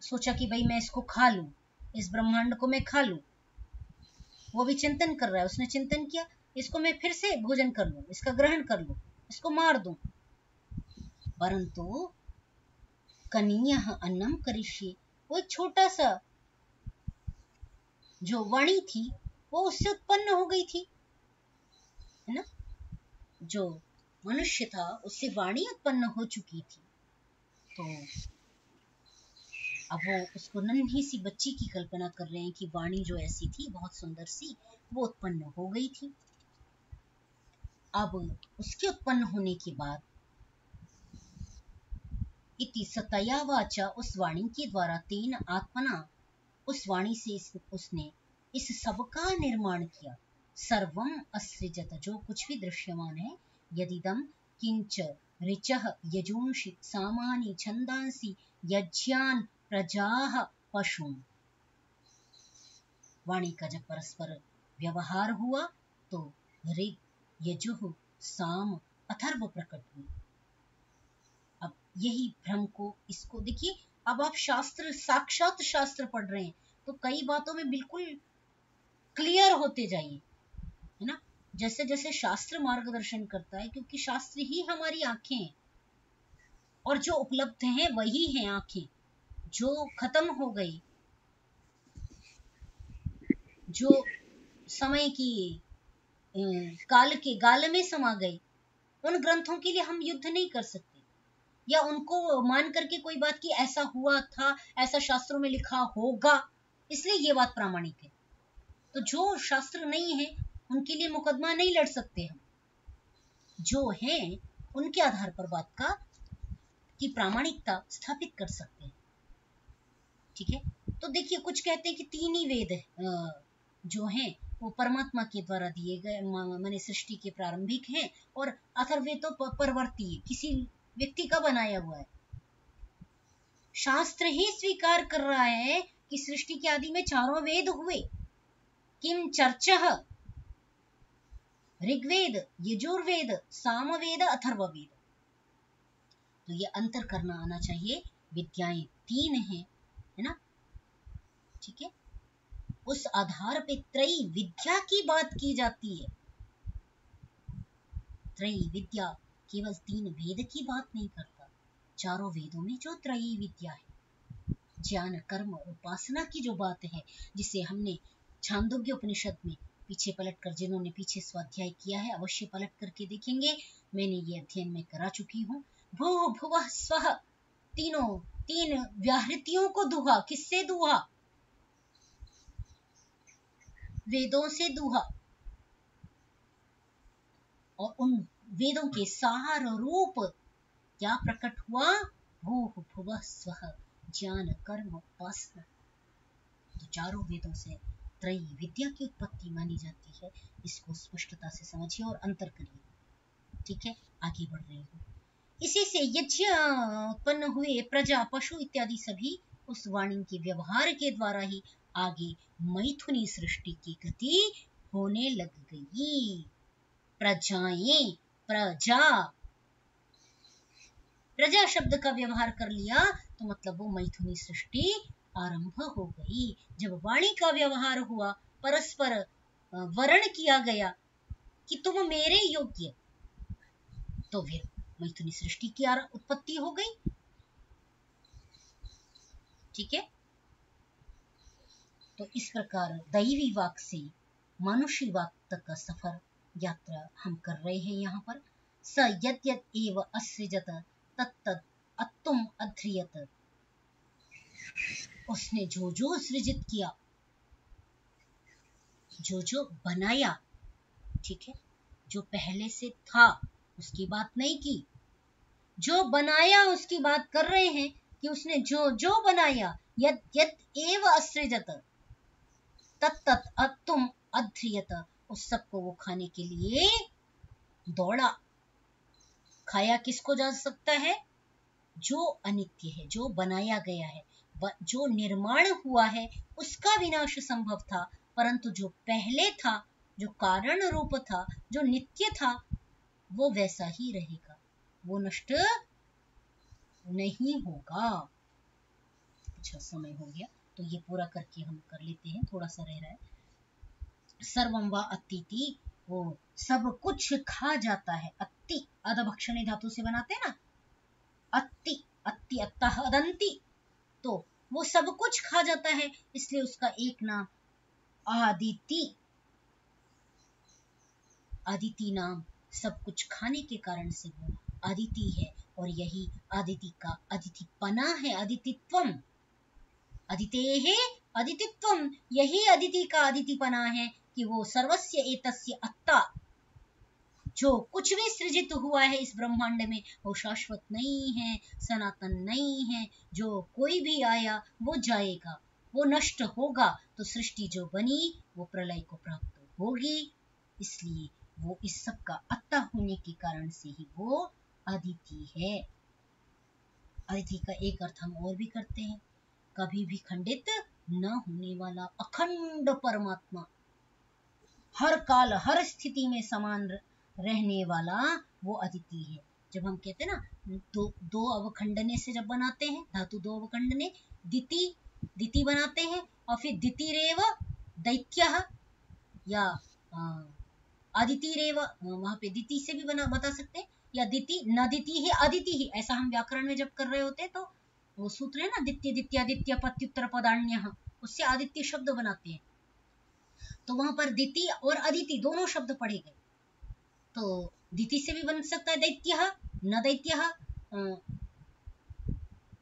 सोचा कि भाई मैं इसको खा लूं, इस ब्रह्मांड को मैं खा लूं। वो भी चिंतन कर रहा है, उसने चिंतन किया इसको मैं फिर से भोजन कर लूं, इसका ग्रहण कर लूं, इसको मार दूं। परंतु कनीयः अन्नम करिष्ये, वो छोटा सा जो वाणी थी वो उससे उत्पन्न हो गई थी, है ना। जो मनुष्य था उससे वाणी उत्पन्न हो चुकी थी। तो अब वो उसको नन्ही सी बच्ची की कल्पना कर रहे हैं कि वाणी जो ऐसी थी बहुत सुंदर सी, वो उत्पन्न हो गई थी। अब उसके उत्पन्न होने के बाद इति सतया वाचा, उस वाणी के द्वारा, तेन आत्मना, उस वाणी से उसने इस सब का निर्माण किया। सर्वम असृजत, जो कुछ भी दृश्यमान है, यदिदम किंच ऋचः यजूंषि सामानि छंदांसि यज्ञान प्रजाः पशुं। वाणी का जब परस्पर व्यवहार हुआ तो ऋग, यजुः, साम, अथर्व प्रकट हुए। अब यही भ्रम को, इसको देखिए, अब आप शास्त्र, साक्षात शास्त्र पढ़ रहे हैं तो कई बातों में बिल्कुल क्लियर होते जाइए, है ना। जैसे जैसे शास्त्र मार्गदर्शन करता है, क्योंकि शास्त्र ही हमारी आंखें हैं और जो उपलब्ध हैं वही हैं आंखें। जो खत्म हो गई, जो समय की काल के गाल में समा गई, उन ग्रंथों के लिए हम युद्ध नहीं कर सकते, या उनको मान करके कोई बात की ऐसा हुआ था, ऐसा शास्त्रों में लिखा होगा, इसलिए ये बात प्रामाणिक है। तो जो शास्त्र नहीं है उनके लिए मुकदमा नहीं लड़ सकते हम, जो हैं उनके आधार पर बात का की प्रामाणिकता स्थापित कर सकते हैं। ठीक है, तो देखिए कुछ कहते हैं कि तीन ही वेद जो हैं वो परमात्मा के द्वारा दिए गए, माने सृष्टि के प्रारंभिक हैं, और अथर्ववेद तो परवर्ती है, किसी व्यक्ति का बनाया हुआ है। शास्त्र ही स्वीकार कर रहा है कि सृष्टि के आदि में चारों वेद हुए। किम चर्चः, ऋग्वेद, यजुर्वेद, सामवेद, अथर्ववेद। तो ये अंतर करना आना चाहिए, विद्याएं तीन हैं, है ना। ठीक है, उस आधार पे त्रयी विद्या की बात की जाती है। त्रयी विद्या केवल 3 वेद की बात नहीं करता, चारों वेदों में जो त्रयी विद्या है, ज्ञान कर्म और उपासना की जो बात है, जिसे हमने छांदोग्य उपनिषद में पीछे पलटकर, जिन्होंने पीछे स्वाध्याय किया है अवश्य पलट करके देखेंगे, मैंने ये अध्ययन में करा चुकी हूँ। भू भुवः स्वः, तीन व्याहृतियों को दुहा, किससे दुहा? वेदों से दुहा। और उन वेदों के सार रूप क्या प्रकट हुआ? भूः भुवः स्वः, ज्ञान कर्म उपासना। तो चारों वेदों से त्रयी विद्या की उत्पत्ति मानी जाती है। इसको स्पष्टता से समझिए और अंतर करिए। ठीक है, आगे बढ़ रही हूँ। इसी से यज्ञ उत्पन्न हुए, प्रजा पशु इत्यादि सभी उस वाणी के व्यवहार के द्वारा ही आगे मैथुनी सृष्टि की गति होने लग गई। प्रजाएं, प्रजा शब्द का व्यवहार कर लिया तो मतलब वो मैथुनी सृष्टि आरंभ हो गई। जब वाणी का व्यवहार हुआ, परस्पर वर्ण किया गया कि तुम मेरे योग्य, तो फिर मैथुनी सृष्टि की उत्पत्ति हो गई। ठीक है, तो इस प्रकार दैवी वाक से मानुषी वाक तक का सफर यात्रा हम कर रहे हैं। यहाँ पर स यद्यत एव असृजत तत्तद अत्तुम अध्रियत, उसने जो जो सृजित किया, जो जो बनाया, ठीक है, जो पहले से था उसकी बात नहीं की, जो बनाया उसकी बात कर रहे हैं कि उसने जो जो बनाया, यद यद एव असृजत तत्तत् अत्तुम अध्रियत, उस सबको वो खाने के लिए दौड़ा। खाया किसको जा सकता है? जो अनित्य है, जो बनाया गया है, जो निर्माण हुआ है, उसका विनाश संभव था, परंतु जो पहले था, जो कारण रूप था, जो नित्य था, वो वैसा ही रहेगा, वो नष्ट नहीं होगा। अच्छा, समय हो गया तो ये पूरा करके हम कर लेते हैं, थोड़ा सा रह रहा है। सर्वम वा अत्तिति, वो सब कुछ खा जाता है। अत्ति अदभक्षणे धातु से बनाते हैं ना, अत्ति अत्ति अत्तः अदंति, तो वो सब कुछ खा जाता है, इसलिए उसका एक नाम आदिति, आदिति नाम सब कुछ खाने के कारण से वो आदिति है। और यही आदिति का अदितिपना है, अदितित्वम, अदितेः अदितित्वम, यही अदिति का अदितिपना है कि वो सर्वस्य एतस्य अत्ता, जो कुछ भी सृजित हुआ है इस ब्रह्मांड में वो शाश्वत नहीं है, सनातन नहीं है। जो कोई भी आया वो जाएगा, वो नष्ट होगा। तो सृष्टि जो बनी वो प्रलय को प्राप्त होगी, इसलिए वो इस सब का अत्ता होने के कारण से ही वो अदिति है। अदिति का एक अर्थ हम और भी करते हैं, कभी भी खंडित न होने वाला अखंड परमात्मा, हर काल हर स्थिति में समान रहने वाला वो अदिति है। जब हम कहते हैं ना दो अवखंडने से जब बनाते हैं धातु, दो अवखंडने दिति बनाते हैं, और फिर दितिरेव दैत्यः या आदितिरेव, वहां पे दिति से भी बता सकते हैं, या दिति न दिति ही अदिति ही, ऐसा हम व्याकरण में जब कर रहे होते हैं तो वो सूत्र है ना, दित्य दित्यादित्य प्रत्युत्तर पदान्यः, उससे आदित्य शब्द बनाते हैं। तो वहां पर दिति और अदिति दोनों शब्द पढ़े गए। तो दिति से भी बन सकता है दैत्यः, न दैत्यः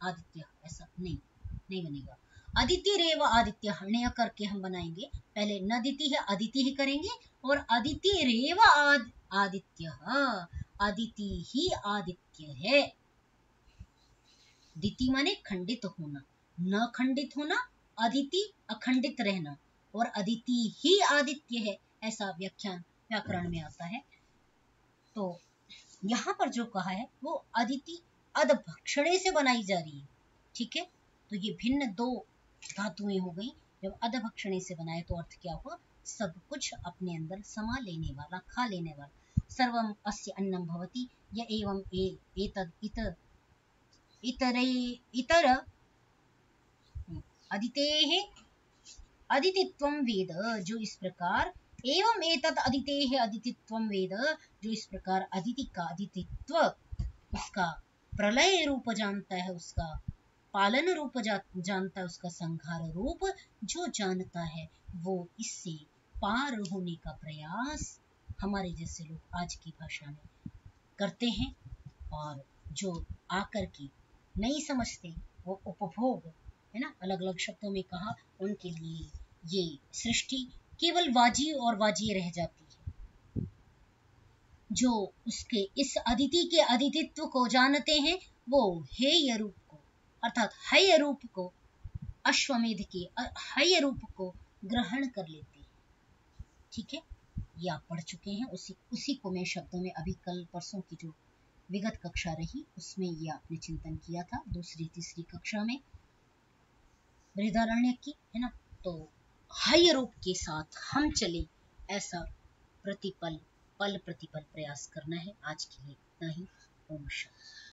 आदित्य, ऐसा नहीं बनेगा। अदितिरेव आदित्य हण्य करके हम बनाएंगे, पहले न दिति है अदिति ही करेंगे, और अदितिरेव आदित्य, अदिति ही आदित्य है। दिति माने खंडित होना, न खंडित होना, अदिति अखंडित रहना, और अदिति ही आदित्य है, ऐसा व्याकरण में आता है। तो यहाँ पर जो कहा है वो अदिति अदभक्षणे से बनाई जा रही है। ठीक है, तो ये भिन्न दो धातुएं हो गई। जब अदभक्षणे से बनाए तो अर्थ क्या हुआ? सब कुछ अपने अंदर समा लेने वाला, खा लेने वाला। सर्वम अस्य अन्नम भवति य एवं एतद इतर अदितेः अदितित्वं वेद, जो इस प्रकार, एवं एतत् अदितेः अदितित्वं वेद, जो इस प्रकार अदिति का अदितित्व, उसका प्रलय रूप जानता है, उसका पालन रूप जानता है, उसका संहार रूप जो जानता है, वो इससे पार होने का प्रयास हमारे जैसे लोग आज की भाषा में करते हैं, और जो आकर के नहीं समझते वो उपभोग है ना, अलग अलग शब्दों में कहा, उनके लिए ये सृष्टि केवल वाजी और वाजी रह जाती है। जो उसके इस अदिति के अदितित्व को जानते हैं, वो हेय रूप को, अर्थात हय रूप को, अश्वमेध के हय रूप को ग्रहण कर लेते हैं। ठीक है, ये आप पढ़ चुके हैं, उसी को मैं शब्दों में अभी कल परसों की जो विगत कक्षा रही उसमें ये आपने चिंतन किया था, दूसरी तीसरी कक्षा में बृहदारण्यक की, है ना। तो हय रूप के साथ हम चले, ऐसा प्रतिपल पल प्रतिपल प्रयास करना है। आज के लिए इतना ही। ओम शांति।